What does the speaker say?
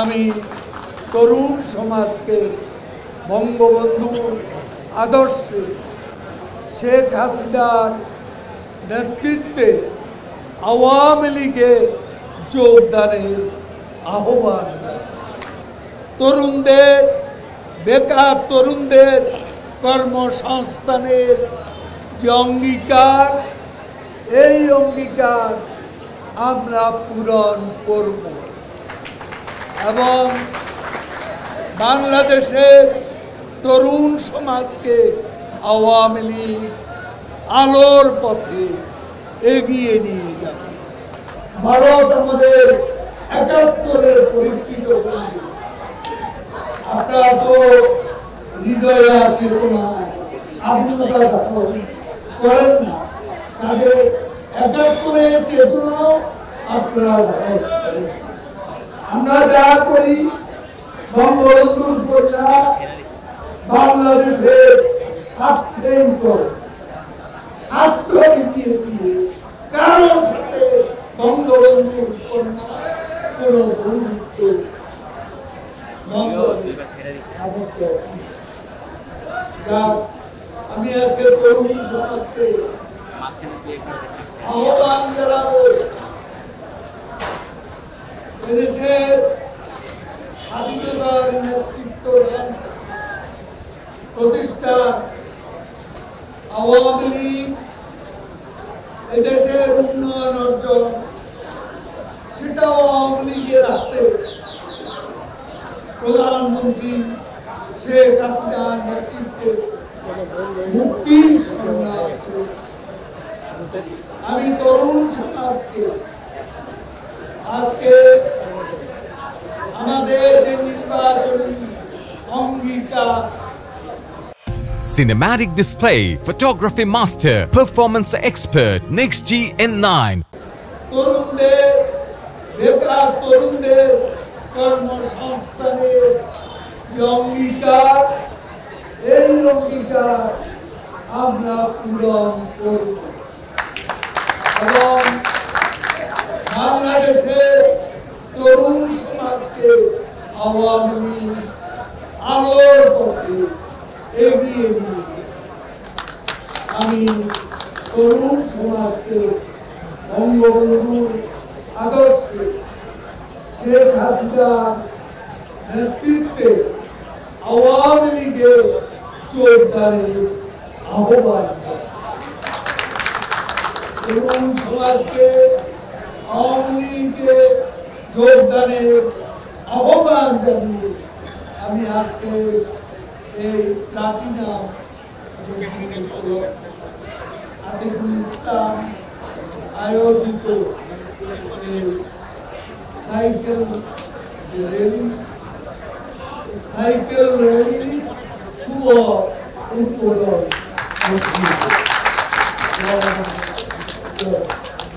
আমি তরুণ সমাজকে বঙ্গবন্ধুর আদর্শে শেখ হাসিনার নেতৃত্বে আওয়ামী লীগে যোগদানের আহ্বান তরুণদের বেকার তরুণদের কর্মসংস্থানের যে অঙ্গীকার এই অঙ্গীকার আমরা পূরণ করব এবং বাংলাদেশের তরুণ সমাজকে আওয়ামী লীগ আলোর পথে এগিয়ে নিয়ে যাবে। ভারত আমাদের ৭১-এর পরিচিত করি। আপনারা তো হৃদয়ে আছে কোনো স্বাধীনতা দখল করেন না, তাদের ৭১-এর চেতনাও আপনারা দখল করেন। আমরা যা করি বঙ্গবন্ধুর কন্যা বাংলাদেশের স্বার্থেই করে, স্বার্থ মিটিয়ে দিয়ে কারোর সাথে বঙ্গবন্ধুর কন্যা কোন বন্ধুত্ব আমি আজকে তরুণ সমাজকে আহ্বান জানাবো, এদেশের স্বাধীনতার নেতৃত্ব প্রতিষ্ঠা আওয়ামী লীগ এদেশের উন্নয়ন অর্জন সেটাও আওয়ামী লীগের হাতে। প্রধানমন্ত্রী শেখ হাসিনার নেতৃত্বে মুক্তির সংগ্রাম। আমি তরুণ সমাজকে আজকে আমাদের যে নির্বাচনী অঙ্গীকার Cinematic Display, Photography Master, Performance Expert, NextG N9. তরুণদের বেকার তরুণদের কর্মসংস্থানের যে অঙ্গীকার এই অঙ্গীকার আমরা পূরণ করব এবং বাংলাদেশের তরুণ সমাজকে আওয়ামী লীগ আলোর পথে এগিয়ে নিয়ে আমি তরুণ সমাজকে বঙ্গবন্ধুর আদর্শে শেখ হাসিনার নেতৃত্বে আওয়ামী লীগে যোগদানের আহ্বান তরুণ সমাজকে আওয়ামী লীগে যোগদানের আহ্বান জানিয়ে আমি আজকে এই প্লাটিনাম আতিকুল ইসলাম আয়োজিত সাইকেল র্যালি শুভ উদ্বোধন।